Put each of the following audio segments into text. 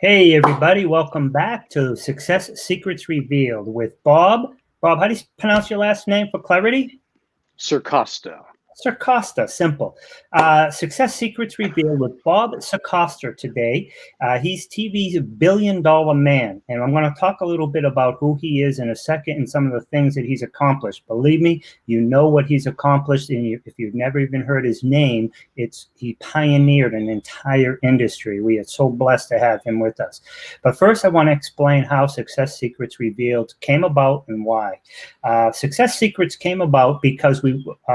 Hey, everybody. Welcome back to Success Secrets Revealed with Bob. Bob, how do you pronounce your last name for clarity? Circosta. Circosta, simple. Success Secrets Revealed with Bob Circosta today. He's TV's billion-dollar man, and I'm going to talk a little bit about who he is in a second and some of the things that he's accomplished. Believe me, you know what he's accomplished, and if you've never even heard his name, he pioneered an entire industry. We are so blessed to have him with us. But first, I want to explain how Success Secrets Revealed came about and why. Success Secrets came about because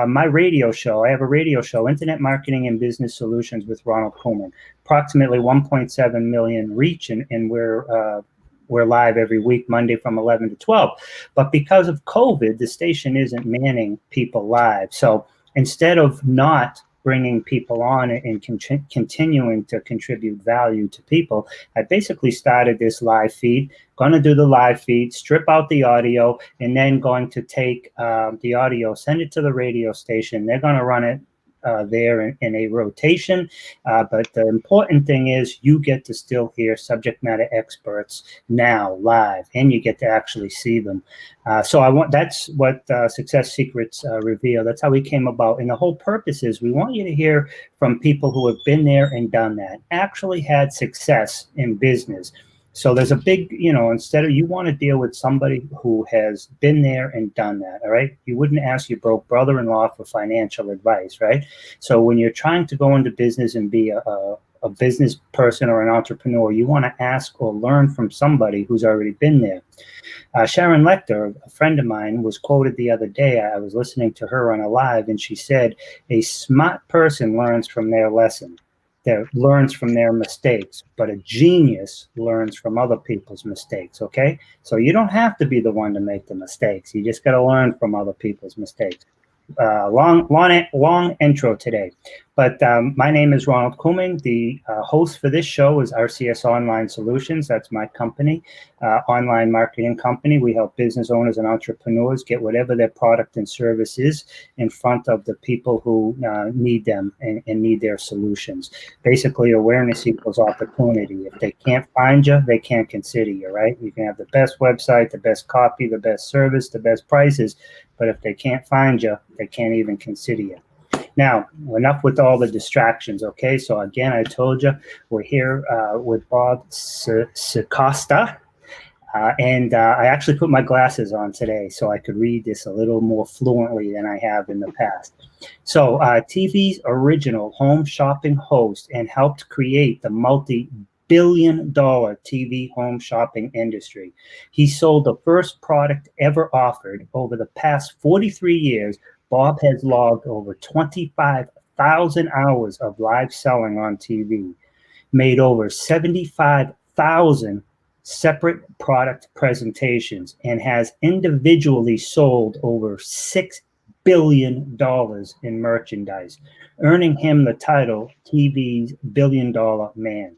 my radio show. I have a radio show, Internet Marketing and Business Solutions with Ronald Couming, approximately 1.7 million reach, and we're live every week, Monday from 11 to 12. But because of COVID, the station isn't manning people live. So instead of not bringing people on and continuing to contribute value to people, I basically started this live feed. Going to do the live feed, strip out the audio, and then going to take the audio, send it to the radio station. They're going to run it there in a rotation. But the important thing is you get to still hear subject matter experts now live, and you get to actually see them. That's what Success Secrets reveal. That's how we came about. And the whole purpose is we want you to hear from people who have been there and done that, actually had success in business. So there's a big, instead of, you want to deal with somebody who has been there and done that, all right? You wouldn't ask your broke brother-in-law for financial advice, right? So when you're trying to go into business and be a business person or an entrepreneur, you want to ask or learn from somebody who's already been there. Sharon Lechter, a friend of mine, was quoted the other day. I was listening to her on a live, and she said, a smart person learns from their lesson. That learns from their mistakes, but a genius learns from other people's mistakes, okay? So you don't have to be the one to make the mistakes. You just got to learn from other people's mistakes. Long intro today. But my name is Ronald Couming. The host for this show is RCS Online Solutions. That's my company, online marketing company. We help business owners and entrepreneurs get whatever their product and service is in front of the people who need them and need their solutions. Basically, awareness equals opportunity. If they can't find you, they can't consider you, right? You can have the best website, the best copy, the best service, the best prices, but if they can't find you, they can't even consider you. Now, enough with all the distractions, okay? So again, I told you, we're here with Bob Circosta, and I actually put my glasses on today so I could read this a little more fluently than I have in the past. So TV's original home shopping host and helped create the multi-billion-dollar TV home shopping industry. He sold the first product ever offered. Over the past 43 years, Bob has logged over 25,000 hours of live selling on TV, made over 75,000 separate product presentations, and has individually sold over $6 billion in merchandise, earning him the title TV's billion-dollar man.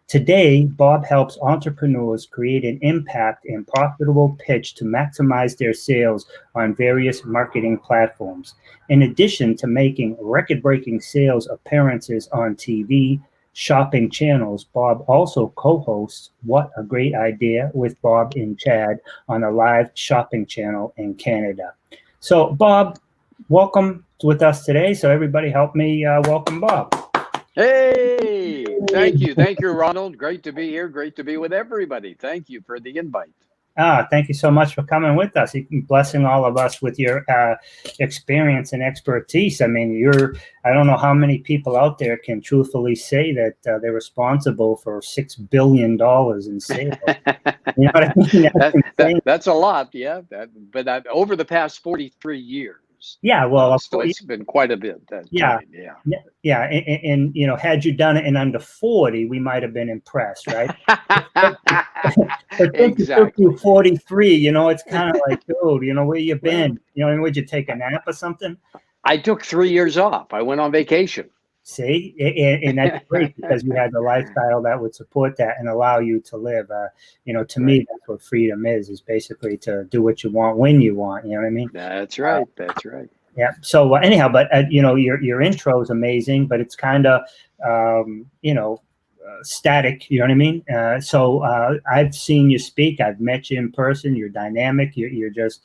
Today, Bob helps entrepreneurs create an impact and profitable pitch to maximize their sales on various marketing platforms. In addition to making record-breaking sales appearances on TV, shopping channels, Bob also co-hosts What a Great Idea with Bob and Chad on a live shopping channel in Canada. So, Bob, welcome with us today. So everybody help me welcome Bob. Hey, thank you, Ronald. Great to be here. Great to be with everybody. Thank you for the invite. Thank you so much for coming with us. You're blessing all of us with your experience and expertise. I mean, I don't know how many people out there can truthfully say that they're responsible for $6 billion in sales. You know what I mean? That's a lot, yeah. But over the past 43 years. Yeah, well, so it's been quite a bit. Yeah. And had you done it in under 40, we might have been impressed, right? But exactly. 43, it's kind of like, dude, where you been? Would you take a nap or something? I took 3 years off. I went on vacation. See, and that's great because you had the lifestyle that would support that and allow you to live. To me, that's what freedom is basically to do what you want when you want. You know what I mean? That's right. That's right. Yeah. So anyhow, but your intro is amazing, but it's kind of, static. You know what I mean? So I've seen you speak. I've met you in person. You're dynamic. You're just,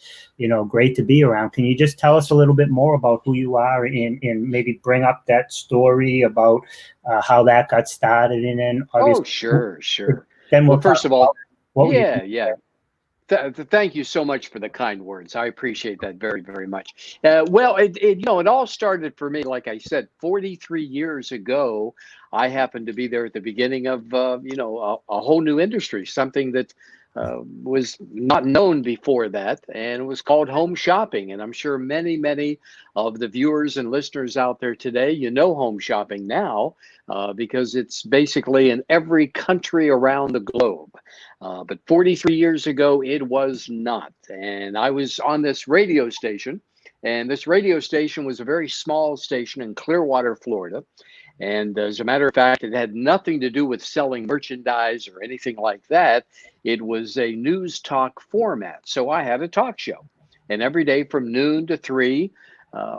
great to be around. Can you just tell us a little bit more about who you are, and maybe bring up that story about how that got started? And then obviously, Sure. then we'll Well, first talk of all, about what you. yeah. Thank you so much for the kind words. I appreciate that very, very much. Well, it all started for me, like I said, 43 years ago. I happened to be there at the beginning of, a whole new industry, something that was not known before that, and it was called home shopping. And I'm sure many, many of the viewers and listeners out there today, home shopping now, because it's basically in every country around the globe. But 43 years ago, it was not. And I was on this radio station, and this radio station was a very small station in Clearwater, Florida. And as a matter of fact, it had nothing to do with selling merchandise or anything like that. It was a news talk format. So I had a talk show. And every day from noon to 3,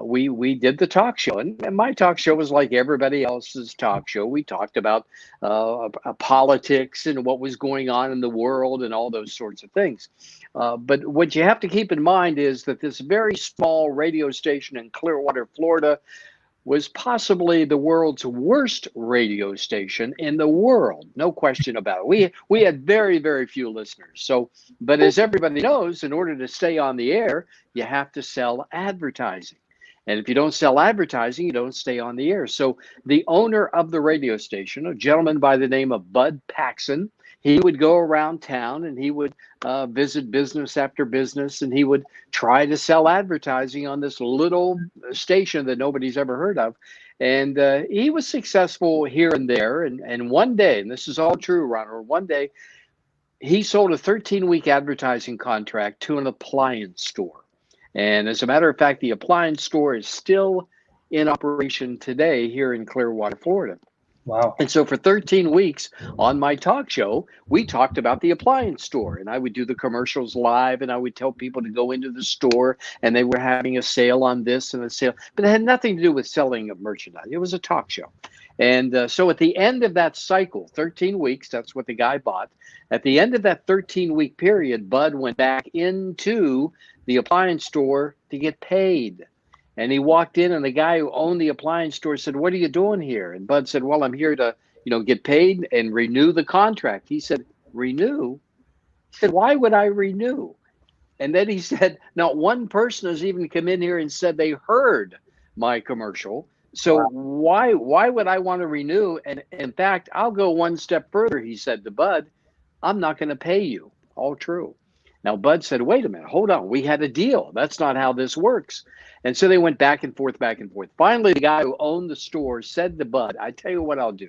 we did the talk show, and my talk show was like everybody else's talk show. We talked about politics and what was going on in the world and all those sorts of things. But what you have to keep in mind is that this very small radio station in Clearwater, Florida, was possibly the world's worst radio station in the world. No question about it. We had very, very few listeners. So, but as everybody knows, in order to stay on the air, you have to sell advertising. And if you don't sell advertising, you don't stay on the air. So the owner of the radio station, a gentleman by the name of Bud Paxson, he would go around town and he would visit business after business, and he would try to sell advertising on this little station that nobody's ever heard of. And he was successful here and there. And one day, and this is all true, Ronald, one day he sold a 13-week advertising contract to an appliance store. And as a matter of fact, the appliance store is still in operation today here in Clearwater, Florida. Wow. And so for 13 weeks on my talk show, we talked about the appliance store, and I would do the commercials live, and I would tell people to go into the store, and they were having a sale on this and a sale, but it had nothing to do with selling of merchandise. It was a talk show. And so at the end of that cycle, 13 weeks, that's what the guy bought. At the end of that 13-week period, Bud went back into the appliance store to get paid. And he walked in, and the guy who owned the appliance store said, "What are you doing here?" And Bud said, "Well, I'm here to, get paid and renew the contract." He said, "Renew?" He said, "Why would I renew?" And then he said, "Not one person has even come in here and said they heard my commercial. So why would I want to renew? And in fact, I'll go one step further," he said to Bud. "I'm not going to pay you." All true. Now, Bud said, "Wait a minute, hold on. We had a deal. That's not how this works." And so they went back and forth, back and forth. Finally, the guy who owned the store said to Bud, "I tell you what I'll do.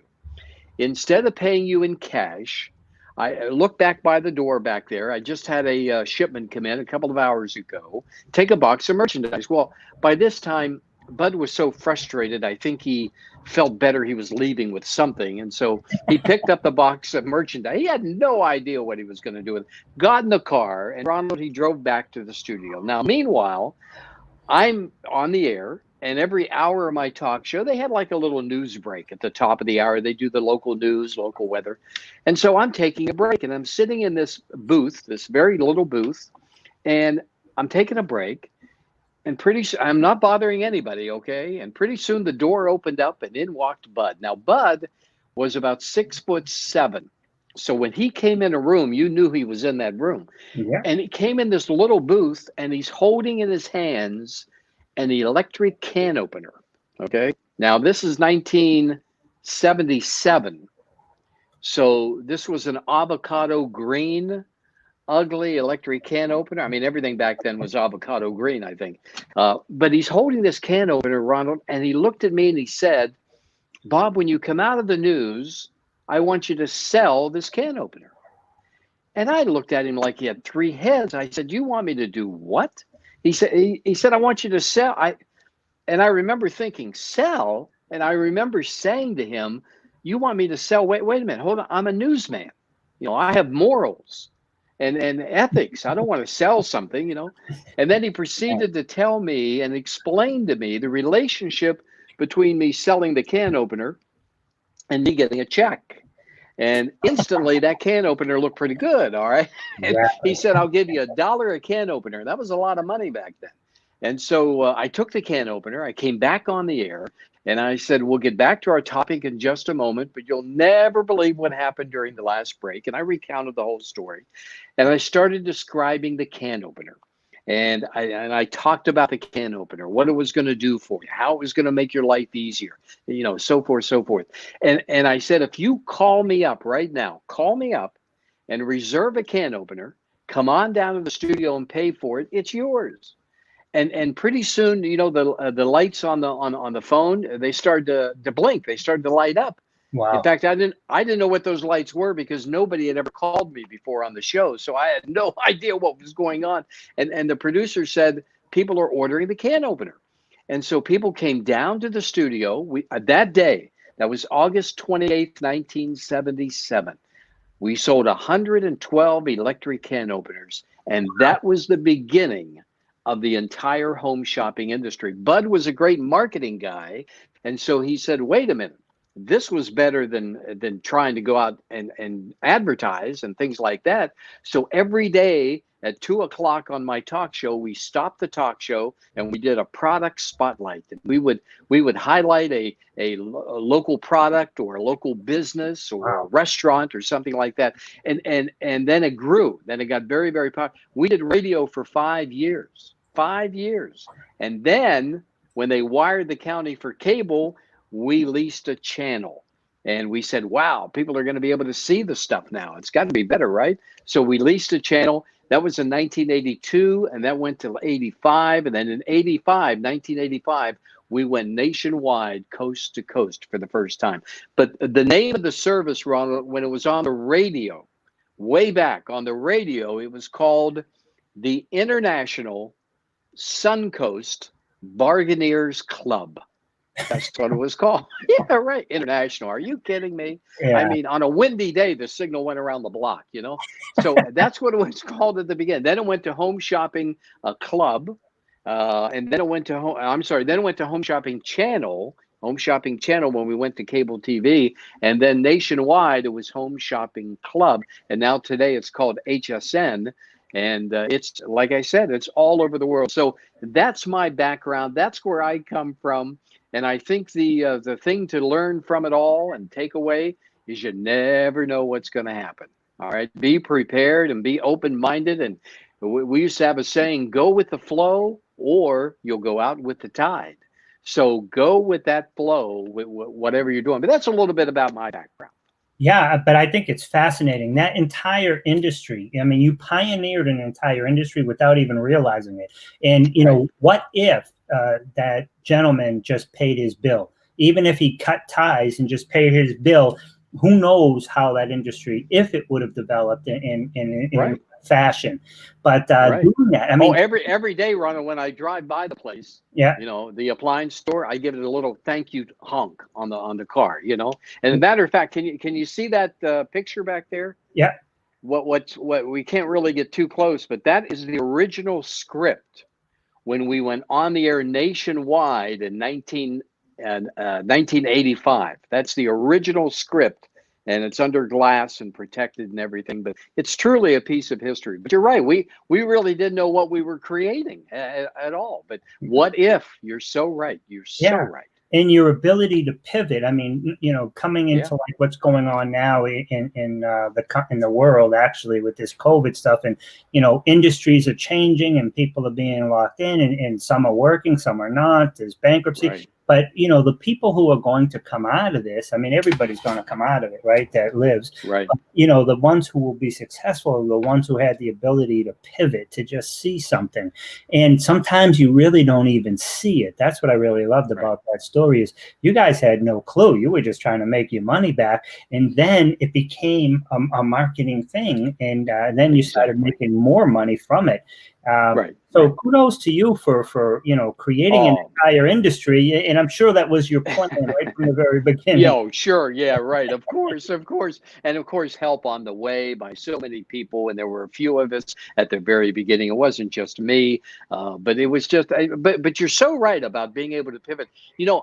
Instead of paying you in cash," I look back by the door back there. I just had a shipment come in a couple of hours ago. "Take a box of merchandise." Well, by this time, Bud was so frustrated, I think he felt better he was leaving with something. And so he picked up the box of merchandise. He had no idea what he was going to do with it. Got in the car, and Ronald, he drove back to the studio. Now, meanwhile, I'm on the air, and every hour of my talk show, they had like a little news break at the top of the hour. They do the local news, local weather. And so I'm taking a break, and I'm sitting in this booth, this very little booth, and I'm taking a break. And I'm not bothering anybody, okay? And pretty soon the door opened up, and in walked Bud. Now, Bud was about 6'7". So when he came in a room, you knew he was in that room. Yeah. And he came in this little booth, and he's holding in his hands an electric can opener, okay? Now, this is 1977. So this was an avocado green, ugly electric can opener. I mean, everything back then was avocado green, I think. But he's holding this can opener, Ronald, and he looked at me and he said, "Bob, when you come out of the news, I want you to sell this can opener." And I looked at him like he had 3 heads. I said, "You want me to do what?" He said, "I want you to sell." And I remember thinking, "Sell?" And I remember saying to him, "You want me to sell? Wait a minute. Hold on. I'm a newsman. I have morals and ethics. I don't want to sell something, And then he proceeded to tell me and explain to me the relationship between me selling the can opener and me getting a check. And instantly that can opener looked pretty good. All right. And he Exactly. said, I'll give you $1 a can opener. That was a lot of money back then. And so I took the can opener. I came back on the air and I said, we'll get back to our topic in just a moment, but you'll never believe what happened during the last break. And I recounted the whole story. And I started describing the can opener. And I talked about the can opener, what it was going to do for you, how it was going to make your life easier, so forth, so forth. And I said, if you call me up right now, call me up and reserve a can opener, come on down to the studio and pay for it, it's yours. And pretty soon, the lights on the phone, they started to blink, they started to light up. In Wow. fact, I didn't know what those lights were because nobody had ever called me before on the show. So I had no idea what was going on. And the producer said, people are ordering the can opener. And so people came down to the studio. That day, that was August 28th, 1977. We sold 112 electric can openers. And that was the beginning of the entire home shopping industry. Bud was a great marketing guy. And so he said, wait a minute. This was better than trying to go out and advertise and things like that. So every day at 2 o'clock on my talk show, we stopped the talk show and we did a product spotlight. And we would highlight a local product or a local business or a Wow. restaurant or something like that. And then it grew. Then it got very, very popular. We did radio for 5 years. 5 years. And then when they wired the county for cable, we leased a channel and we said, wow, people are going to be able to see the stuff now. It's got to be better, right? So we leased a channel. That was in 1982 and that went to 85. And then in 1985, we went nationwide, coast to coast for the first time. But the name of the service, Ronald, when it was on the radio, way back on the radio, it was called the International Suncoast Bargainers Club. That's what it was called. Yeah, right. International. Are you kidding me? I Yeah. mean, on a windy day, the signal went around the block, So that's what it was called at the beginning. Then it went to Home Shopping Club. And then it went to then it went to Home Shopping Channel. Home Shopping Channel when we went to cable TV. And then nationwide, it was Home Shopping Club. And now today it's called HSN. And it's, like I said, it's all over the world. So that's my background. That's where I come from. And I think the thing to learn from it all and take away is you never know what's going to happen. All right. Be prepared and be open-minded. And we used to have a saying, go with the flow or you'll go out with the tide. So go with that flow with whatever you're doing. But that's a little bit about my background. Yeah, but I think it's fascinating. That entire industry, I mean, you pioneered an entire industry without even realizing it. And, what if that gentleman just paid his bill? Even if he cut ties and just paid his bill, who knows how that industry, if it would have developed in Right. fashion. But Right. doing that, I mean, every day, Ronald, when I drive by the place, yeah, the appliance store, I give it a little thank you honk on the car, And as a matter of fact, can you see that picture back there? yeah. What we can't really get too close, but that is the original script when we went on the air nationwide in 1985. That's the original script. And it's under glass and protected and everything, but it's truly a piece of history. But you're right, we really didn't know what we were creating at all. But what if? You're so right. You're so right. And your ability to pivot. I mean, coming into like what's going on now in the world, actually, with this COVID stuff, and industries are changing, and people are being locked in, and some are working, some are not. There's bankruptcy. Right. But, the people who are going to come out of this, I mean, everybody's going to come out of it, right? That lives. Right. But, the ones who will be successful are the ones who had the ability to pivot, to just see something. And sometimes you really don't even see it. That's what I really loved about that story is you guys had no clue. You were just trying to make your money back. And then it became a marketing thing. And then you started making more money from it. So kudos to you for creating an entire industry, and I'm sure that was your plan right from the very beginning. Sure, yeah, right, of course, and of course, help on the way by so many people, and there were a few of us at the very beginning. It wasn't just me, but it was just. But you're so right about being able to pivot.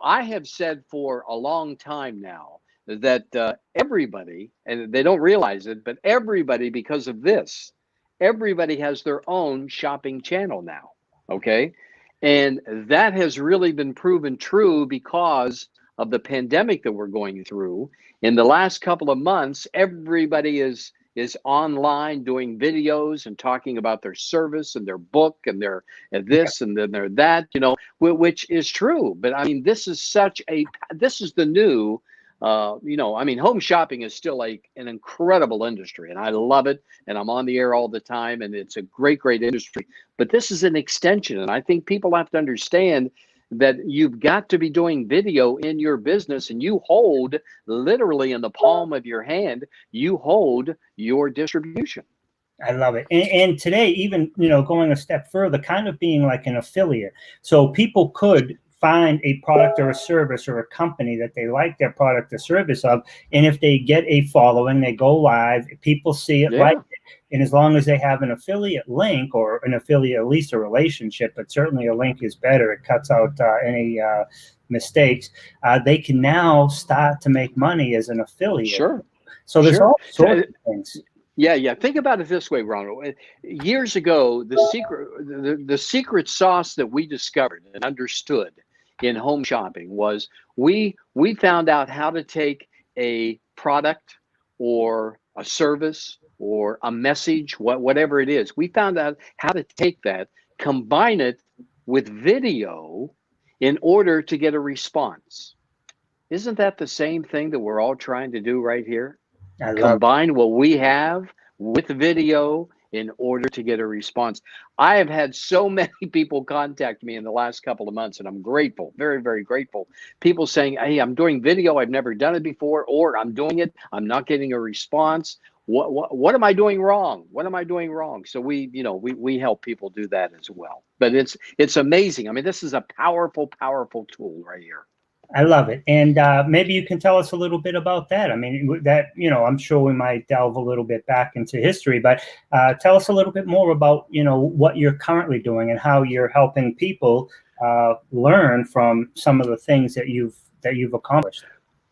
I have said for a long time now that everybody, and they don't realize it, but everybody, because of this, everybody has their own shopping channel now. Okay. And that has really been proven true because of the pandemic that we're going through. In the last couple of months, everybody is online doing videos and talking about their service and their book and their this and then their that, which is true. But I mean, this is the new, I mean, home shopping is still like an incredible industry, and I love it. And I'm on the air all the time, and it's a great, great industry. But this is an extension, and I think people have to understand that you've got to be doing video in your business, and you hold literally in the palm of your hand, you hold your distribution. I love it. And today, even, going a step further, kind of being like an affiliate. So people could find a product or a service or a company that they like their product or service of. And if they get a following, they go live, people see it, like it. And as long as they have an affiliate link or an affiliate, at least a relationship, but certainly a link is better. It cuts out any mistakes. They can now start to make money as an affiliate. Sure. So there's all sorts of things. Yeah. Think about it this way, Ronald. Years ago, the secret sauce that we discovered and understood in home shopping was we found out how to take a product or a service or a message, whatever it is. We found out how to take that, combine it with video in order to get a response. Isn't that the same thing that we're all trying to do right here? Combine what we have with video in order to get a response. I have had so many people contact me in the last couple of months, and I'm grateful, very, very grateful. People saying, hey, I'm doing video, I've never done it before, or I'm doing it, I'm not getting a response. What am I doing wrong? What am I doing wrong? So we help people do that as well. But it's amazing. I mean, this is a powerful, powerful tool right here. I love it. And maybe you can tell us a little bit about that. I mean, I'm sure we might delve a little bit back into history, but tell us a little bit more about, what you're currently doing and how you're helping people learn from some of the things that you've accomplished.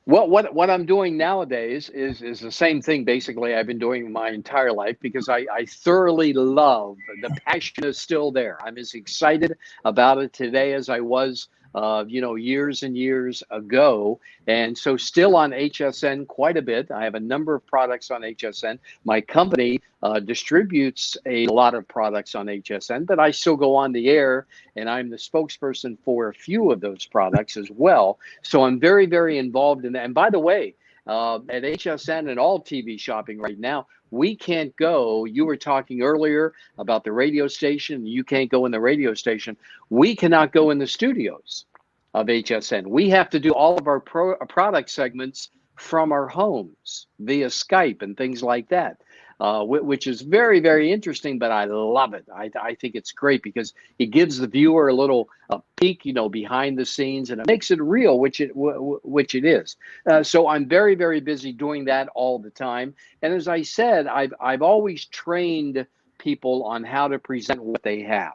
Well, what I'm doing nowadays is the same thing basically I've been doing my entire life, because I thoroughly love, the passion is still there. I'm as excited about it today as I was years and years ago. And so still on HSN quite a bit. I have a number of products on HSN. My company distributes a lot of products on HSN, but I still go on the air and I'm the spokesperson for a few of those products as well. So I'm very, very involved in that. And by the way, at HSN and all TV shopping right now, we can't go. You were talking earlier about the radio station. You can't go in the radio station. We cannot go in the studios of HSN. We have to do all of our product segments from our homes via Skype and things like that, which is very, very interesting, but I love it. I think it's great because it gives the viewer a little peek, behind the scenes, and it makes it real, which it is. So I'm very, very busy doing that all the time. And as I said, I've always trained people on how to present what they have.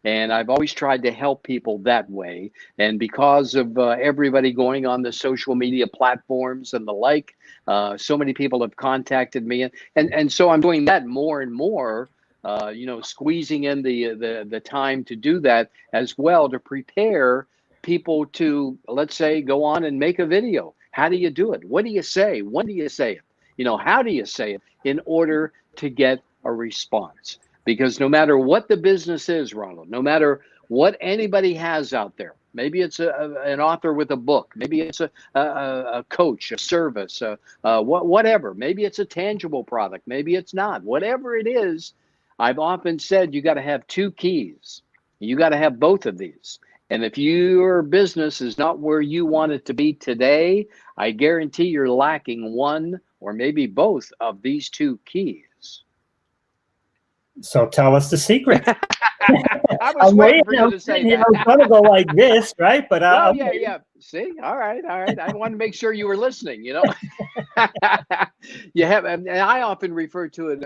And I've always tried to help people that way. And because of everybody going on the social media platforms and the like, so many people have contacted me. And so I'm doing that more and more, squeezing in the time to do that as well, to prepare people to, let's say, go on and make a video. How do you do it? What do you say? When do you say it? How do you say it in order to get a response? Because no matter what the business is, Ronald, no matter what anybody has out there, maybe it's an author with a book, maybe it's a coach, a service, whatever. Maybe it's a tangible product, maybe it's not. Whatever it is, I've often said you got to have two keys. You got to have both of these. And if your business is not where you want it to be today, I guarantee you're lacking one or maybe both of these two keys. So tell us the secret. I was waiting for you to say that. I was going to go like this, right? But well, yeah. See, all right. I wanted to make sure you were listening. You have, and I often refer to it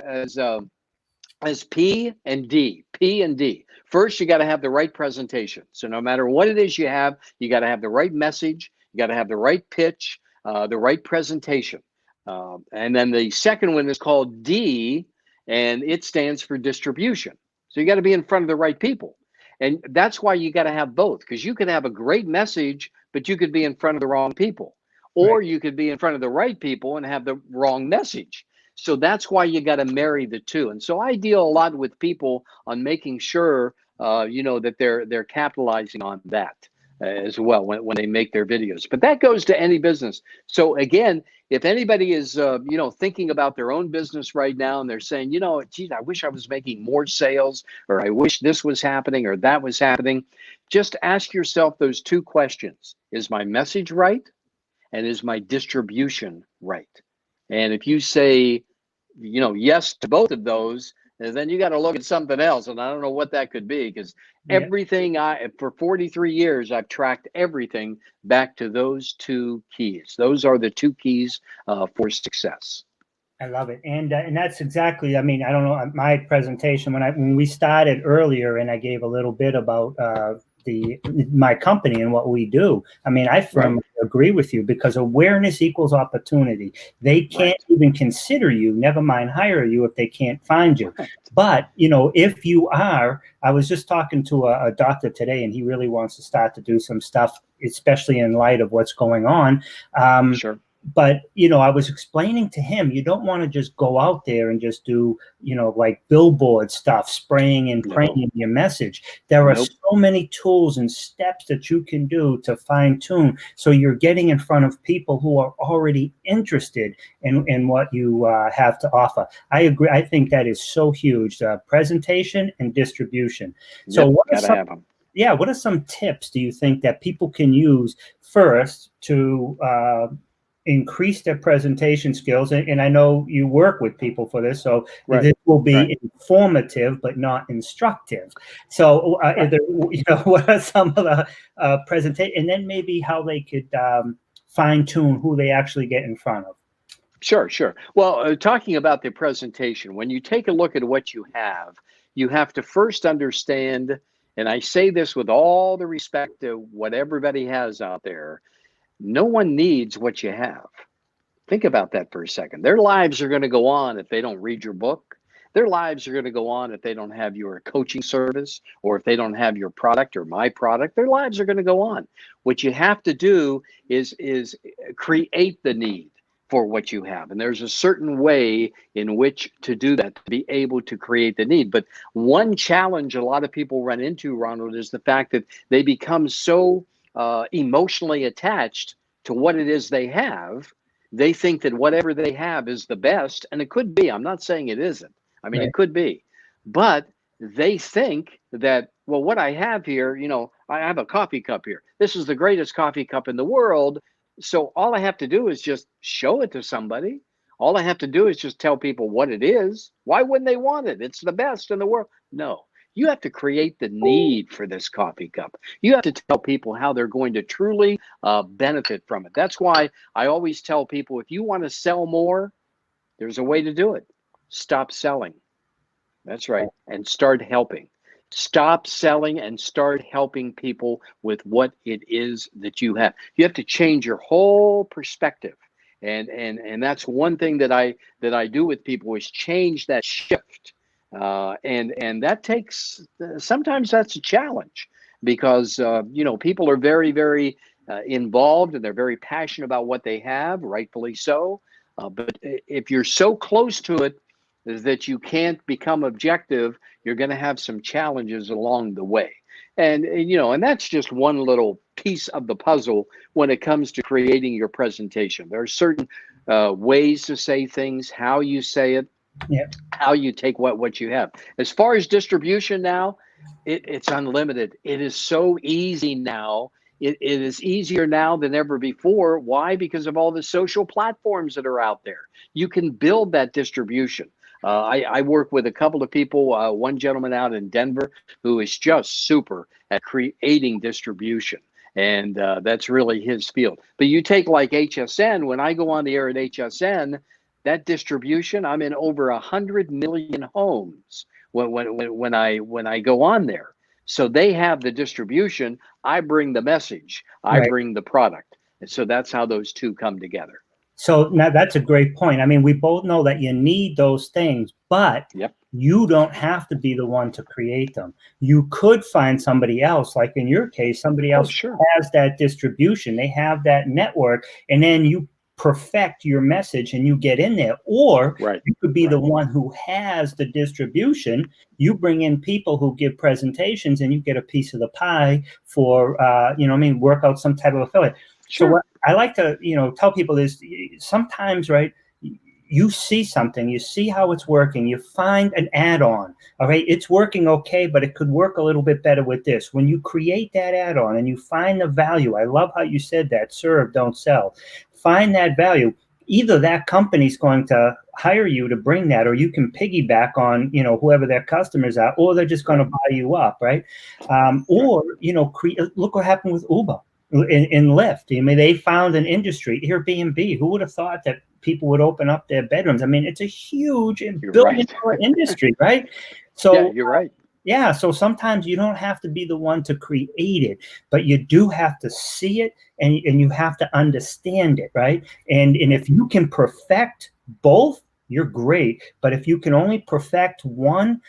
as P and D. P and D. First, you got to have the right presentation. So no matter what it is you got to have the right message. You got to have the right pitch. the right presentation. And then the second one is called D, and it stands for distribution. So you got to be in front of the right people. And that's why you got to have both, because you could have a great message, but you could be in front of the wrong people. Or you could be in front of the right people and have the wrong message. So that's why you got to marry the two. And so I deal a lot with people on making sure, that they're capitalizing on that as well when they make their videos. But that goes to any business. So again, if anybody is, thinking about their own business right now and they're saying, geez, I wish I was making more sales, or I wish this was happening or that was happening, just ask yourself those two questions. Is my message right? And is my distribution right? And if you say, yes to both of those, then you got to look at something else. And I don't know what that could be, because everything for 43 years, I've tracked everything back to those two keys. Those are the two keys for success. I love it. And that's exactly, I mean, I don't know, my presentation, when we started earlier and I gave a little bit about my company and what we do. I mean, I firmly agree with you, because awareness equals opportunity. They can't even consider you, never mind hire you, if they can't find you. But, if you are, I was just talking to a doctor today, and he really wants to start to do some stuff, especially in light of what's going on. Sure. But, I was explaining to him, you don't want to just go out there and just do, like billboard stuff, spraying and praying your message. There are so many tools and steps that you can do to fine tune, so you're getting in front of people who are already interested in what you have to offer. I agree. I think that is so huge, presentation and distribution. So what are some tips do you think that people can use first to increase their presentation skills? And I know you work with people for this, so this will be informative but not instructive. So what are some of the presentation, and then maybe how they could fine tune who they actually get in front of? Sure. Well, talking about the presentation, when you take a look at what you have to first understand, and I say this with all the respect to what everybody has out there, no one needs what you have. Think about that for a second. Their lives are going to go on if they don't read your book. Their lives are going to go on if they don't have your coaching service, or if they don't have your product or my product. Their lives are going to go on. What you have to do is create the need for what you have. And there's a certain way in which to do that, to be able to create the need. But one challenge a lot of people run into, Ronald, is the fact that they become so emotionally attached to what it is they have. They think that whatever they have is the best, and it could be. I'm not saying it isn't. I mean, it could be. But they think that, well, what I have here, I have a coffee cup here. This is the greatest coffee cup in the world. So all I have to do is just show it to somebody. All I have to do is just tell people what it is. Why wouldn't they want it? It's the best in the world. No. You have to create the need for this coffee cup. You have to tell people how they're going to truly benefit from it. That's why I always tell people, if you want to sell more, there's a way to do it. Stop selling. That's right. And start helping. Stop selling and start helping people with what it is that you have. You have to change your whole perspective. And that's one thing that I do with people, is change that shift. And that takes, sometimes that's a challenge, because, people are very, very involved, and they're very passionate about what they have, rightfully so. But if you're so close to it that you can't become objective, you're going to have some challenges along the way. And that's just one little piece of the puzzle when it comes to creating your presentation. There are certain ways to say things, how you say it, how you take what you have. As far as distribution now, it's unlimited. It is so easy now. It is easier now than ever before. Why? Because of all the social platforms that are out there. You can build that distribution. I work with a couple of people, one gentleman out in Denver who is just super at creating distribution. And that's really his field. But you take like HSN, when I go on the air at HSN, that distribution, I'm in over 100 million homes when I go on there. So they have the distribution. I bring the message. I bring the product. And so that's how those two come together. So now that's a great point. I mean, we both know that you need those things, but Yep. you don't have to be the one to create them. You could find somebody else, like in your case, somebody else sure. has that distribution, they have that network, and then you perfect your message and you get in there. Or Right. you could be Right. the one who has the distribution. You bring in people who give presentations and you get a piece of the pie for, work out some type of affiliate. Sure. So what I like to, tell people is sometimes, right, you see something, you see how it's working, you find an add-on, all right, it's working okay, but it could work a little bit better with this. When you create that add-on and you find the value, I love how you said that, serve, don't sell. Find that value. Either that company's going to hire you to bring that, or you can piggyback on, whoever their customers are, or they're just going to buy you up, right? Or, look what happened with Uber. In Lyft, I mean, they found an industry, Airbnb. Who would have thought that people would open up their bedrooms? I mean, it's a huge billion-dollar industry, right? So yeah, you're right. Yeah, so sometimes you don't have to be the one to create it, but you do have to see it and you have to understand it, right? And if you can perfect both, you're great. But if you can only perfect one,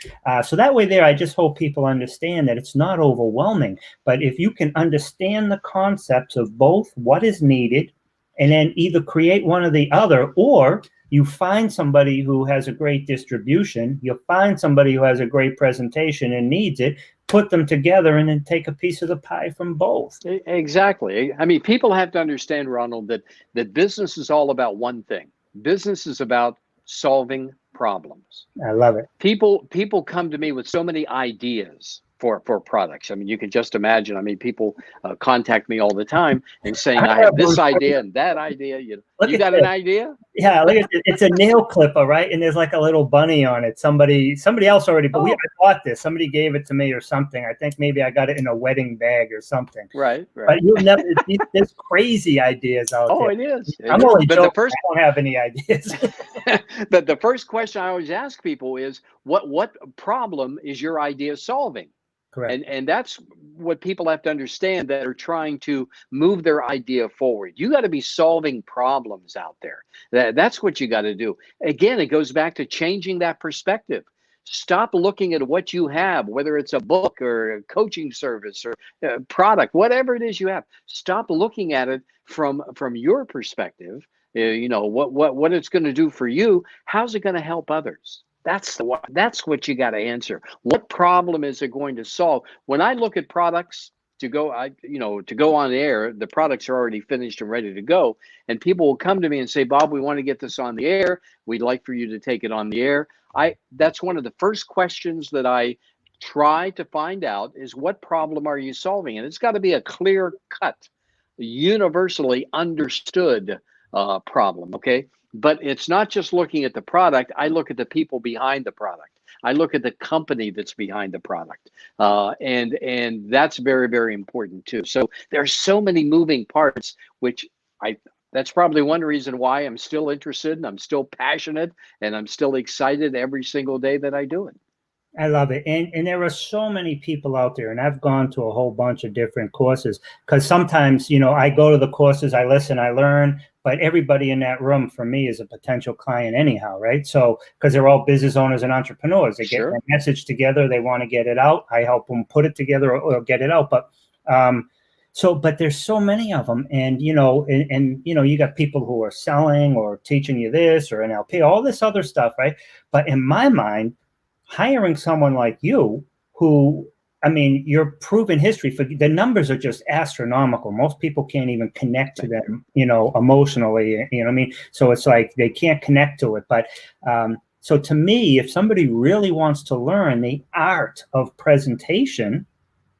so that way there, I just hope people understand that it's not overwhelming. But if you can understand the concepts of both, what is needed, and then either create one or the other, or you find somebody who has a great distribution, you find somebody who has a great presentation and needs it, put them together and then take a piece of the pie from both. Exactly. I mean, people have to understand, Ronald, that business is all about one thing. Business is about solving problems. I love it. People come to me with so many ideas for products. I mean, you can just imagine. I mean, people contact me all the time and saying, I have this idea and that idea. You got an idea? Yeah, look at it. It's a nail clipper, right? And there's like a little bunny on it. Somebody else already, but I bought this. Somebody gave it to me or something. I think maybe I got it in a wedding bag or something. Right. But you'll never. There's crazy ideas out there. Oh, it is. I'm only joking. I don't have any ideas. But the first question I always ask people is, what problem is your idea solving? Correct. And that's what people have to understand that are trying to move their idea forward. You got to be solving problems out there. That's what you got to do. Again, it goes back to changing that perspective. Stop looking at what you have, whether it's a book or a coaching service or a product, whatever it is you have. Stop looking at it from your perspective. What it's going to do for you. How's it going to help others? That's what you got to answer. What problem is it going to solve? When I look at products to go on air, the products are already finished and ready to go. And people will come to me and say, Bob, we want to get this on the air. We'd like for you to take it on the air. That's one of the first questions that I try to find out is, what problem are you solving? And it's got to be a clear cut, universally understood problem. Okay. But it's not just looking at the product. I look at the people behind the product. I look at the company that's behind the product. And that's very, very important too. So there's so many moving parts, that's probably one reason why I'm still interested and I'm still passionate and I'm still excited every single day that I do it. I love it. And there are so many people out there, and I've gone to a whole bunch of different courses, because sometimes, I go to the courses, I listen, I learn, but everybody in that room for me is a potential client anyhow, right? So, because they're all business owners and entrepreneurs, they get their message together, they want to get it out. I help them put it together or get it out. But but there's so many of them, and you got people who are selling or teaching you this or NLP, all this other stuff, right? But in my mind, hiring someone like you, who, I mean, your proven history, for the numbers are just astronomical. Most people can't even connect to them, emotionally, what I mean? So it's like they can't connect to it. But so to me, if somebody really wants to learn the art of presentation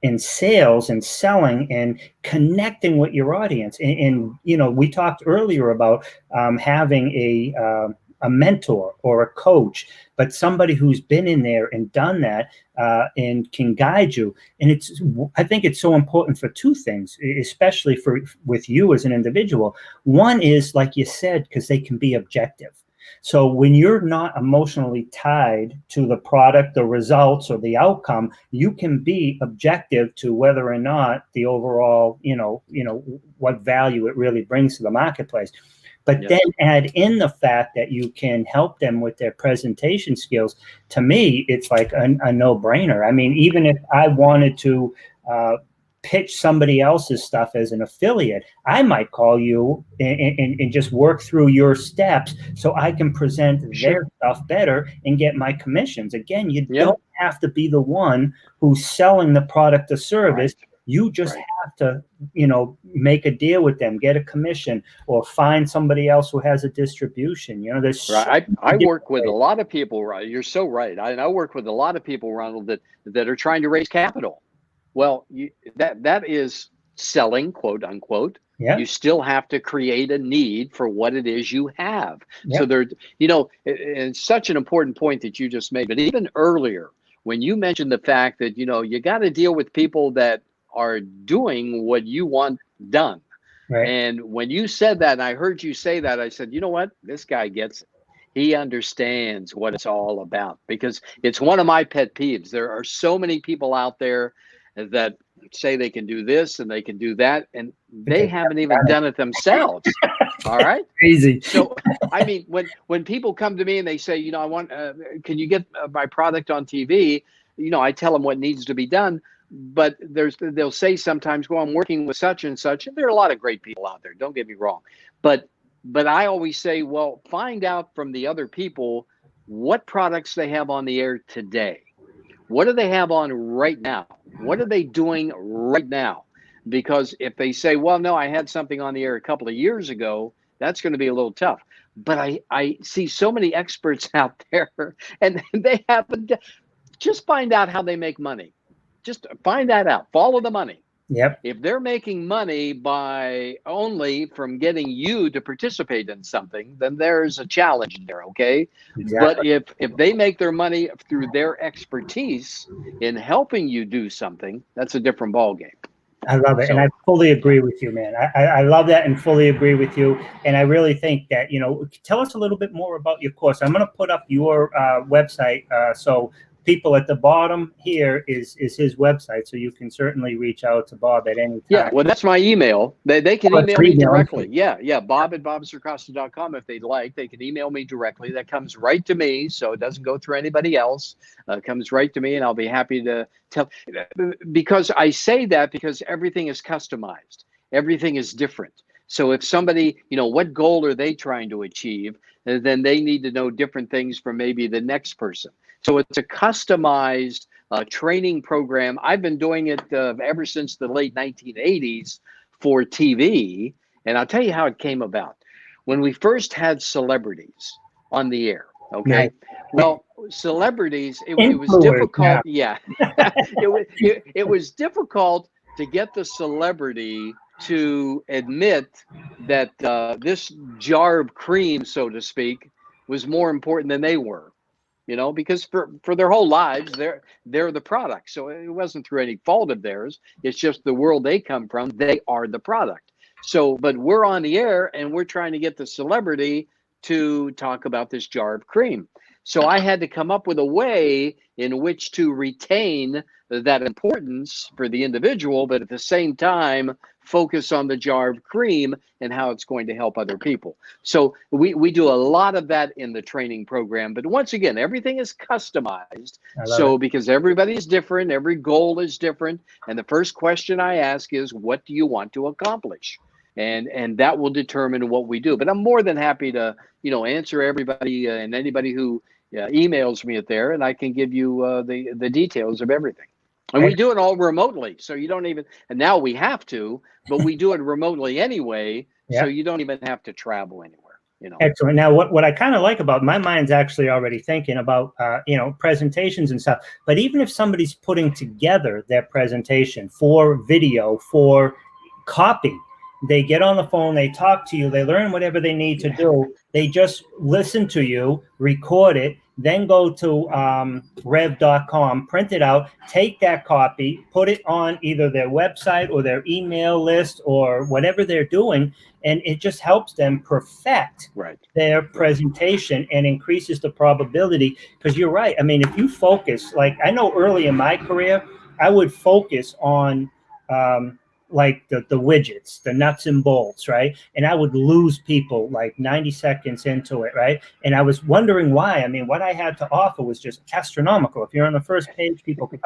and sales and selling and connecting with your audience, and we talked earlier about having a mentor or a coach, but somebody who's been in there and done that and can guide you. And I think it's so important for two things, especially with you as an individual. One is, like you said, because they can be objective. So when you're not emotionally tied to the product, the results, or the outcome, you can be objective to whether or not the overall, what value it really brings to the marketplace. But Yes. then add in the fact that you can help them with their presentation skills. To me, it's like a no-brainer. I mean, even if I wanted to pitch somebody else's stuff as an affiliate, I might call you and just work through your steps so I can present their stuff better and get my commissions. Again, you don't have to be the one who's selling the product or service. Right. You just have to, make a deal with them, get a commission, or find somebody else who has a distribution. There's I work with a lot of people. Right, you're so right. I work with a lot of people, Ronald, that are trying to raise capital. Well, that is selling, quote unquote. Yeah. You still have to create a need for what it is you have. Yeah. So it's such an important point that you just made. But even earlier, when you mentioned the fact that, you got to deal with people that are doing what you want done. Right. And when you said that, and I heard you say that, I said, you know what? This guy gets it. He understands what it's all about, because it's one of my pet peeves. There are so many people out there that say they can do this and they can do that, and they haven't even done it themselves. All right. Crazy. So, I mean, when people come to me and they say, I want, can you get my product on TV? I tell them what needs to be done. But they'll say sometimes, well, I'm working with such and such. And there are a lot of great people out there. Don't get me wrong. But I always say, well, find out from the other people what products they have on the air today. What do they have on right now? What are they doing right now? Because if they say, well, no, I had something on the air a couple of years ago, that's going to be a little tough. But I see so many experts out there, and they haven't. Just find out how they make money. Just find that out. Follow the money. Yep. If they're making money by only from getting you to participate in something, then there's a challenge there, okay? Exactly. But if they make their money through their expertise in helping you do something, that's a different ballgame. I love it. And I fully agree with you, man. I love that and fully agree with you. And I really think that, tell us a little bit more about your course. I'm going to put up your website. So people at the bottom here is his website. So you can certainly reach out to Bob at any time. Yeah, well, that's my email. They can email me directly. Yeah, bob@bobcircosta.com if they'd like. They can email me directly. That comes right to me, so it doesn't go through anybody else. It comes right to me, and I'll be happy to tell. Because I say that because everything is customized. Everything is different. So if somebody, what goal are they trying to achieve, then they need to know different things from maybe the next person. So it's a customized training program. I've been doing it ever since the late 1980s for TV. And I'll tell you how it came about. When we first had celebrities on the air, okay? Right. Well, celebrities, it was difficult. Yeah. It was difficult to get the celebrity to admit that this jar of cream, so to speak, was more important than they were. Because for their whole lives, they're the product. So it wasn't through any fault of theirs. It's just the world they come from. They are the product. So, but we're on the air and we're trying to get the celebrity to talk about this jar of cream. So I had to come up with a way in which to retain that importance for the individual, but at the same time, focus on the jar of cream and how it's going to help other people. So we do a lot of that in the training program. But once again, everything is customized. So because everybody's different, every goal is different. And the first question I ask is, what do you want to accomplish? And that will determine what we do. But I'm more than happy to, answer everybody and anybody who emails me at there, and I can give you the details of everything. And we do it all remotely, so you don't even, and now we have to, but we do it remotely anyway, so you don't even have to travel anywhere. Excellent. Now, what I kind of like about my mind's actually already thinking about, presentations and stuff. But even if somebody's putting together their presentation for video, for copy, they get on the phone, they talk to you, they learn whatever they need to do. They just listen to you, record it, then go to rev.com, print it out, take that copy, put it on either their website or their email list or whatever they're doing, and it just helps them perfect their presentation and increases the probability. Because you're right. I mean, if you focus, like I know early in my career, I would focus on like the widgets, the nuts and bolts, right? And I would lose people like 90 seconds into it, right? And I was wondering why. I mean, what I had to offer was just astronomical. If you're on the first page, people could,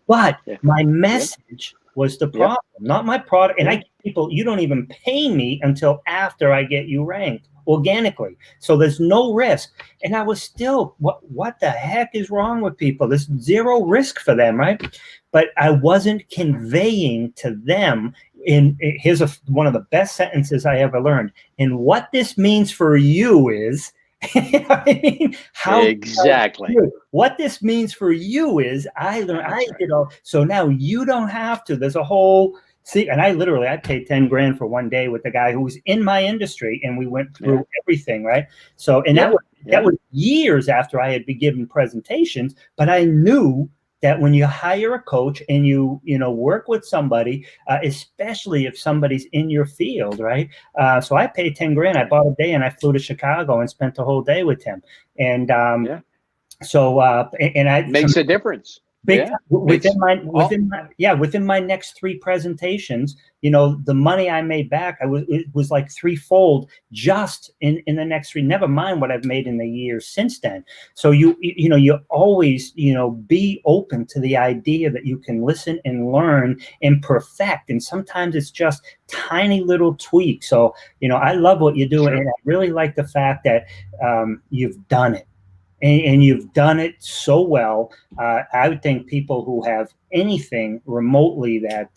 but my message was the problem, not my product. And I get people, you don't even pay me until after I get you ranked organically. So there's no risk. And I was still, what the heck is wrong with people? There's zero risk for them, right? But I wasn't conveying to them here's one of the best sentences I ever learned. And what this means for you is, you know what I mean? What this means for you is, I learned, so now you don't have to. There's a whole, and I paid 10 grand for one day with the guy who was in my industry, and we went through everything, right? So, and that was years after I had been given presentations, but I knew that when you hire a coach and you work with somebody, especially if somebody's in your field, right? So I paid 10 grand. I bought a day and I flew to Chicago and spent the whole day with him. And so and I makes a difference. Within my next 3 presentations, the money I made back, it was like threefold just in the next 3. Never mind what I've made in the years since then. So you always be open to the idea that you can listen and learn and perfect. And sometimes it's just tiny little tweaks. So I love what you're doing, and I really like the fact that you've done it. And you've done it so well. I would think people who have anything remotely that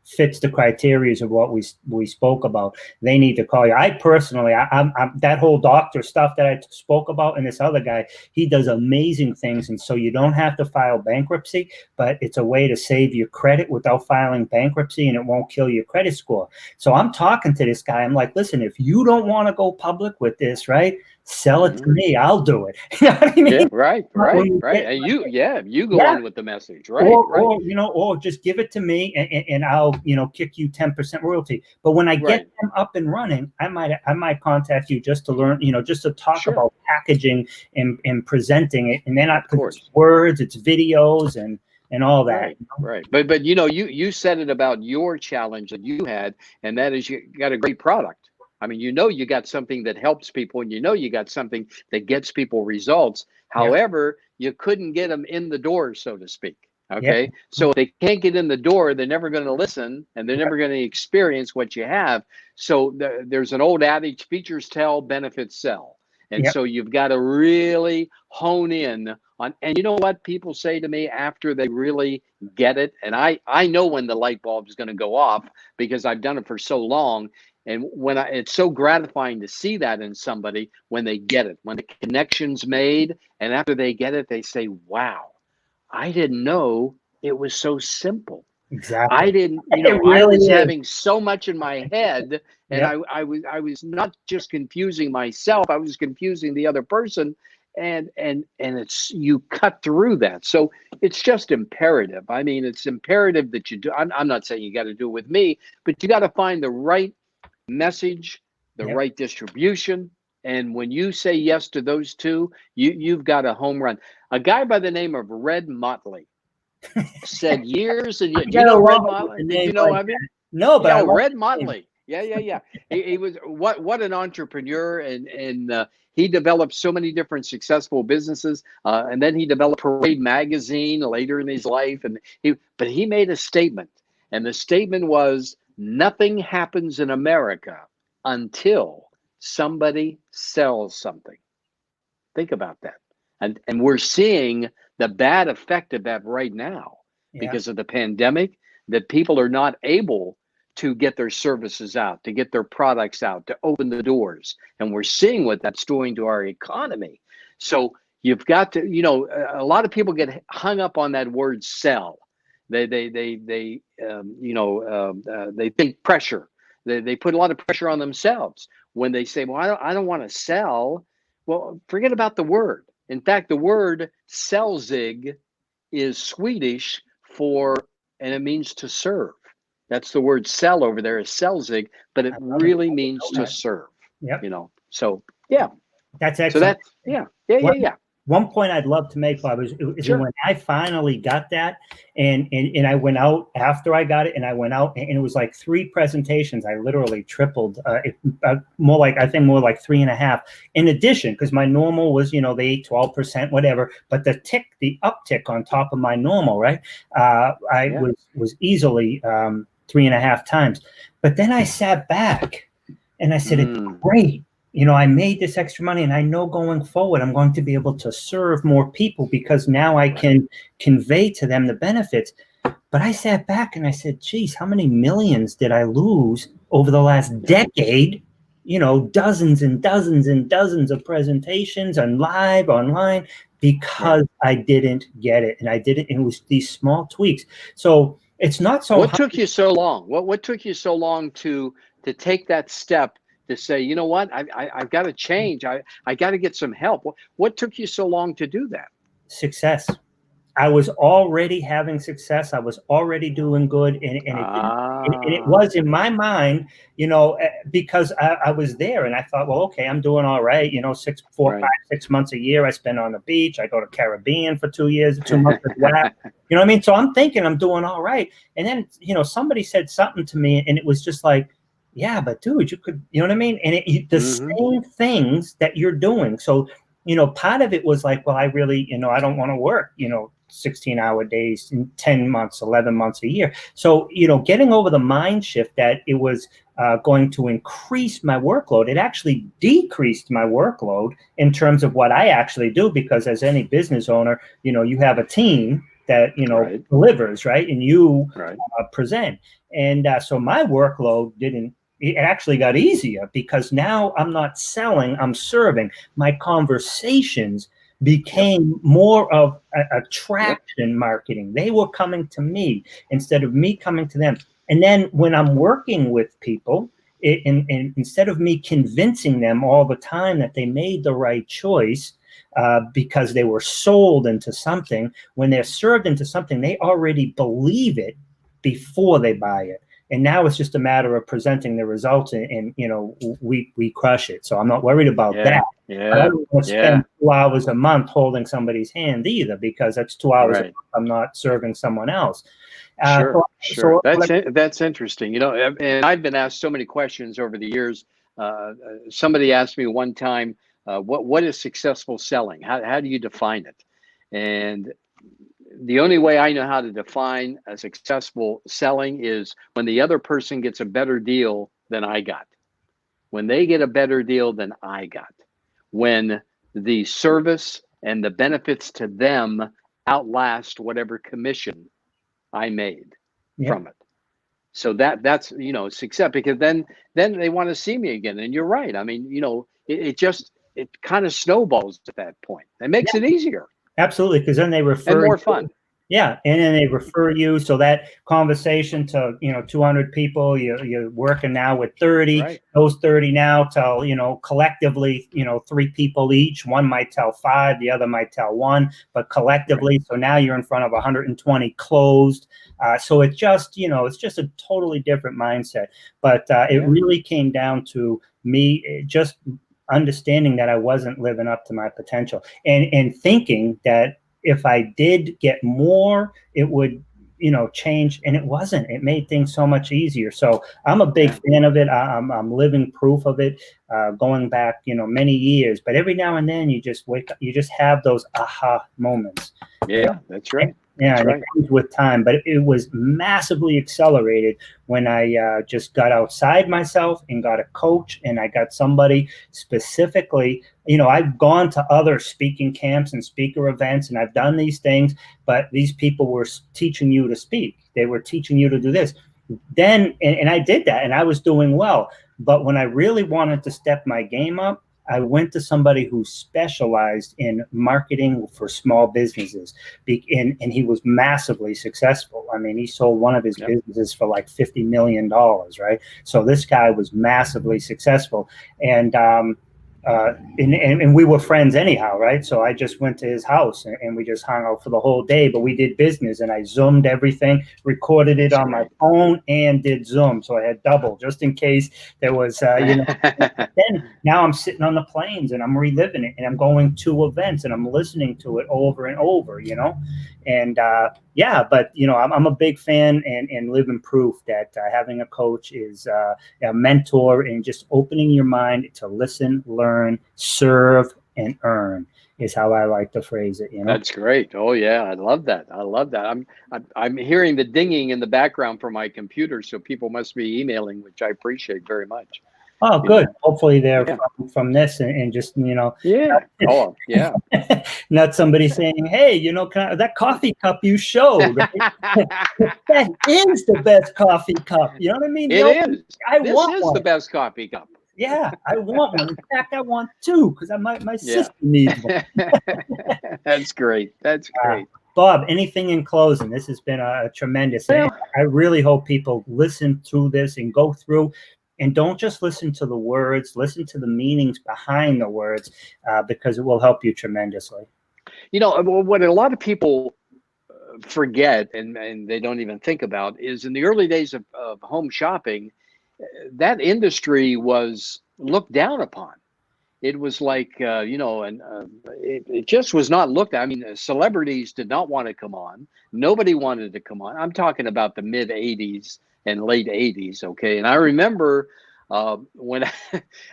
fits the criteria of what we spoke about, they need to call you. I personally, I'm that whole doctor stuff that I spoke about, and this other guy, he does amazing things. And so you don't have to file bankruptcy, but it's a way to save your credit without filing bankruptcy, and it won't kill your credit score. So I'm talking to this guy. I'm like, listen, if you don't want to go public with this, right? Sell it to me. I'll do it. You know what I mean? Yeah, right. And you go on with the message, right? Or just give it to me, and I'll kick you 10% royalty. But when I get them up and running, I might contact you just to learn, just to talk about packaging and presenting it, and then I put words, it's videos and all that. Right. But you said it about your challenge that you had, and that is you got a great product. I mean, you got something that helps people, and you got something that gets people results. However, you couldn't get them in the door, so to speak. Okay. So if they can't get in the door, they're never going to listen, and they're never going to experience what you have. So there's an old adage, features tell, benefits sell. And so you've got to really hone in on, and you know what people say to me after they really get it? And I know when the light bulb is going to go off because I've done it for so long. And it's so gratifying to see that in somebody when they get it, when the connection's made, and after they get it, they say, wow, I didn't know it was so simple. Exactly. I didn't, I was having so much in my head, and I was not just confusing myself, I was confusing the other person, and it's, you cut through that. So it's just imperative. I mean, it's imperative that you do. I'm not saying you got to do it with me, but you got to find the right message, the right distribution, and when you say yes to those two, you've got a home run. A guy by the name of Red Motley said years and years. Do you know Red Motley? Did you know of him? No, but Red Motley. Yeah. He was what an entrepreneur, and he developed so many different successful businesses, and then he developed Parade magazine later in his life, but he made a statement, and the statement was, nothing happens in America until somebody sells something. Think about that. And we're seeing the bad effect of that right now because of the pandemic, that people are not able to get their services out, to get their products out, to open the doors. And we're seeing what that's doing to our economy. So you've got to, a lot of people get hung up on that word sell. They think pressure. They put a lot of pressure on themselves when they say, well, I don't want to sell. Well, forget about the word. In fact, the word säljig is Swedish and it means to serve. That's the word sell over there is säljig, but it really means to serve. Yep. So yeah. That's excellent. So that's, yeah. One point I'd love to make, Bob, is Sure. when I finally got that, and I went out after I got it, and I went out, and it was like 3 presentations. I literally tripled, more like 3.5. In addition, because my normal was, the 8-12%, whatever, but the uptick on top of my normal, right? Was easily 3.5 times. But then I sat back, and I said, it's great. I made this extra money, and I know going forward, I'm going to be able to serve more people because now I can convey to them the benefits. But I sat back and I said, geez, how many millions did I lose over the last decade? Dozens and dozens and dozens of presentations and live online because I didn't get it. And I did it. And it was these small tweaks. So it's not so. What took you so long? What took you so long to take that step to say, you know what, I've got to change. I got to get some help. What took you so long to do that? Success. I was already having success. I was already doing good. And it was in my mind, because I was there and I thought, well, okay, I'm doing all right. 5, 6 months a year I spend on the beach. I go to Caribbean for 2 years, 2 months of that. You know what I mean? So I'm thinking I'm doing all right. And then, somebody said something to me and it was just like, yeah, but dude, you could, you know what I mean? And the same things that you're doing. So, part of it was like, well, I really, I don't want to work, 16-hour days in 10 months, 11 months a year. So, getting over the mind shift that it was going to increase my workload, it actually decreased my workload in terms of what I actually do, because as any business owner, you have a team that, delivers, right? And you present. And so my workload it actually got easier because now I'm not selling, I'm serving. My conversations became more of attraction marketing. They were coming to me instead of me coming to them. And then when I'm working with people, and instead of me convincing them all the time that they made the right choice, because they were sold into something, when they're served into something, they already believe it before they buy it. And now it's just a matter of presenting the results, and we crush it. So I'm not worried about that. Yeah. I don't want to spend 2 hours a month holding somebody's hand either, because that's 2 hours a month I'm not serving someone else. Sure. That's interesting. And I've been asked so many questions over the years. Somebody asked me one time, what is successful selling? How do you define it? And the only way I know how to define a successful selling is when the other person gets a better deal than I got. When they get a better deal than I got. When the service and the benefits to them outlast whatever commission I made from it. So that's success, because then they want to see me again. And you're right. I mean, it kind of snowballs at that point. It makes it easier. Absolutely, because then they refer and more fun. Yeah, and then they refer you. So that conversation to 200 people, you're working now with 30. Right. Those 30 now tell collectively 3 people each. One might tell 5, the other might tell 1, but collectively. So now you're in front of 120 closed. So it just it's just a totally different mindset. But it really came down to me just understanding that I wasn't living up to my potential, and thinking that if I did get more, it would, change, and it wasn't. It made things so much easier. So I'm a big fan of it. I'm living proof of it, going back, many years. But every now and then you just wake up, you just have those aha moments. Yeah, that's right. Yeah, and it comes with time, but it was massively accelerated when I just got outside myself and got a coach, and I got somebody specifically. I've gone to other speaking camps and speaker events, and I've done these things, but these people were teaching you to speak. They were teaching you to do this. Then, and I did that, and I was doing well. But when I really wanted to step my game up, I went to somebody who specialized in marketing for small businesses, and he was massively successful. I mean, he sold one of his businesses for like $50 million, right? So this guy was massively successful. And and we were friends anyhow, right? So I just went to his house and we just hung out for the whole day, but we did business and I Zoomed everything, recorded it That's on my great. phone and did Zoom. So I had double just in case there was, then now I'm sitting on the planes and I'm reliving it and I'm going to events and I'm listening to it over and over, and yeah, but I'm a big fan and living proof that having a coach is a mentor and just opening your mind to listen, learn, serve, and earn is how I like to phrase it. That's great. Oh yeah, I love that. I love that. I'm hearing the dinging in the background from my computer, so people must be emailing, which I appreciate very much. Oh, You good. know. Hopefully they're Yeah. from this and just, Yeah. Oh yeah. not somebody saying, hey, that coffee cup you showed, right? That is the best coffee cup. You know what I mean? It is. I This want is the one. best coffee cup. Yeah, I want one. In fact, I want two because my Yeah. sister needs one. That's great. That's great. Bob, anything in closing? This has been a tremendous. And Well, I really hope people listen to this and go through and don't just listen to the words, listen to the meanings behind the words, because it will help you tremendously. what a lot of people forget and they don't even think about is in the early days of home shopping, that industry was looked down upon. It was like, and it just was not looked at. I mean, celebrities did not want to come on. Nobody wanted to come on. I'm talking about the mid 80s and late 80s. Okay. And I remember when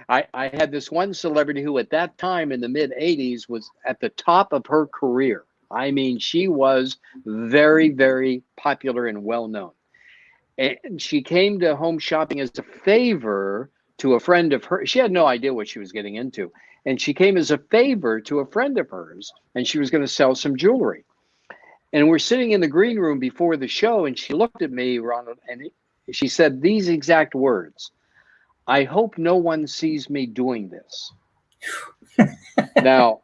I had this one celebrity who at that time in the mid 80s was at the top of her career. I mean, she was very, very popular and well known. And she came to home shopping as a favor to a friend of hers. She had no idea what she was getting into. And she came as a favor to a friend of hers, and she was going to sell some jewelry. And we're sitting in the green room before the show, and she looked at me, Ronald, and she said these exact words: I hope no one sees me doing this. Now,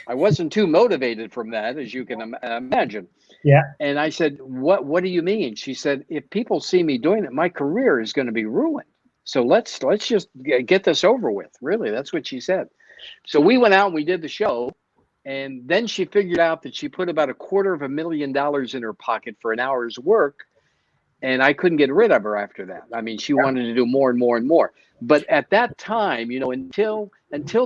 I wasn't too motivated from that, as you can imagine. Yeah. And I said, what do you mean? She said, if people see me doing it, my career is going to be ruined. So let's just get this over with. Really, that's what she said. So we went out and we did the show. And then she figured out that she put about $250,000 in her pocket for an hour's work. And I couldn't get rid of her after that. I mean, she wanted to do more and more and more. But at that time, until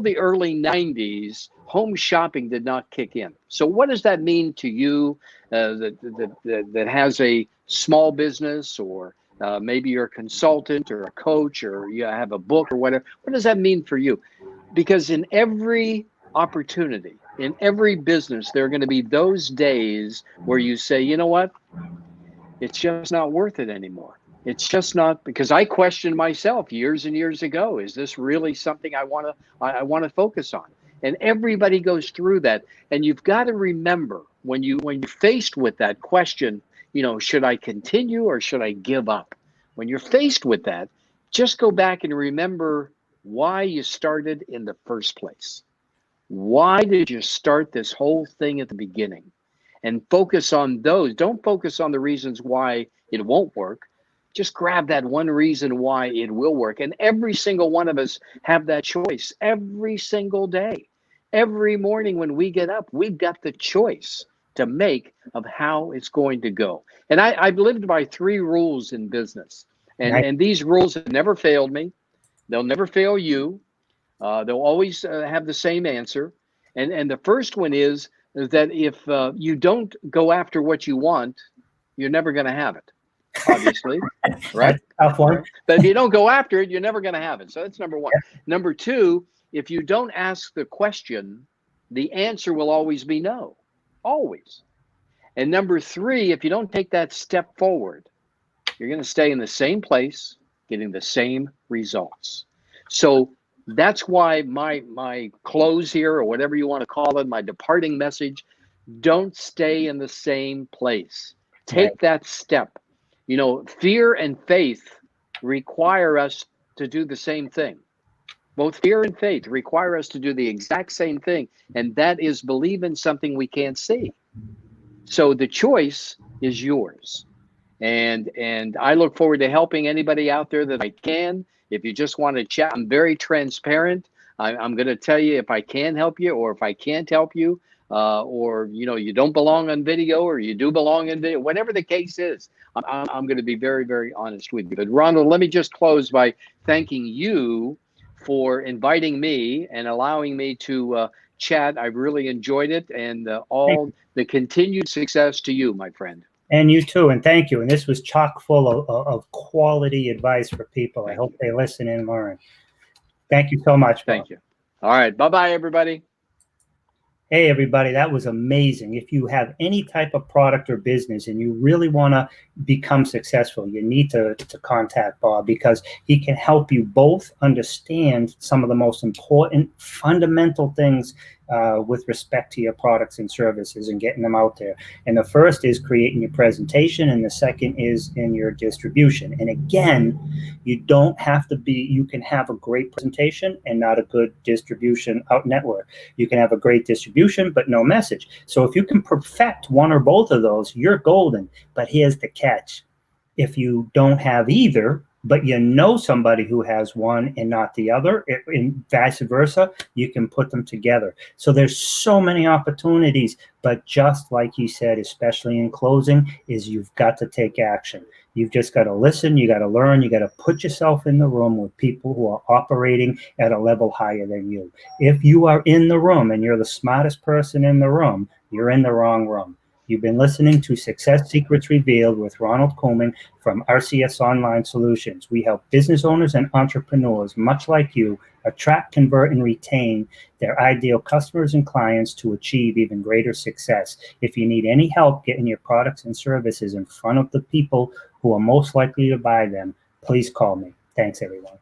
the early 90s, home shopping did not kick in. So what does that mean to you that has a small business, or maybe you're a consultant or a coach, or you have a book or whatever? What does that mean for you? Because in every opportunity, in every business, there are going to be those days where you say, you know what? It's just not worth it anymore. It's just not, because I questioned myself years and years ago. Is this really something I want to focus on? And everybody goes through that. And you've got to remember when you're faced with that question, should I continue or should I give up? When you're faced with that, just go back and remember why you started in the first place. Why did you start this whole thing at the beginning? And focus on those. Don't focus on the reasons why it won't work. Just grab that one reason why it will work. And every single one of us have that choice every single day. Every morning when we get up, we've got the choice to make of how it's going to go. And I've lived by 3 rules in business. And these rules have never failed me. They'll never fail you. They'll always have the same answer. And the first one is that if you don't go after what you want, you're never going to have it, obviously, right? Tough one. But if you don't go after it, you're never going to have it. So that's number one. Yeah. Number 2, if you don't ask the question, the answer will always be no, always. And number 3, if you don't take that step forward, you're going to stay in the same place, getting the same results. So that's why my close here, or whatever you want to call it, my departing message: don't stay in the same place. Take that step. Fear and faith require us to do the same thing. Both fear and faith require us to do the exact same thing, and that is believe in something we can't see. So the choice is yours. And I look forward to helping anybody out there that I can. If you just want to chat, I'm very transparent. I'm going to tell you if I can help you or if I can't help you, or you don't belong on video or you do belong in video, whatever the case is. I'm going to be very, very honest with you. But Ronald, let me just close by thanking you for inviting me and allowing me to chat. I really enjoyed it, and all the continued success to you, my friend. And you too, and thank you. And this was chock full of quality advice for people. I hope they listen and learn. Thank you so much, Bob. Thank you. All right. Bye-bye, everybody. Hey, everybody, that was amazing. If you have any type of product or business and you really want to become successful, you need to contact Bob, because he can help you both understand some of the most important fundamental things with respect to your products and services and getting them out there. And the first is creating your presentation, and the second is in your distribution. And again, you don't have to be, you can have a great presentation and not a good distribution out network. You can have a great distribution, but no message. So if you can perfect one or both of those, you're golden. But here's the catch. If you don't have either, but you know somebody who has one and not the other, and vice versa, you can put them together. So there's so many opportunities, but just like you said, especially in closing, is you've got to take action. You've just got to listen, you got to learn, you got to put yourself in the room with people who are operating at a level higher than you. If you are in the room and you're the smartest person in the room, you're in the wrong room. You've been listening to Success Secrets Revealed with Ronald Couming from RCS Online Solutions. We help business owners and entrepreneurs, much like you, attract, convert, and retain their ideal customers and clients to achieve even greater success. If you need any help getting your products and services in front of the people who are most likely to buy them, please call me. Thanks, everyone.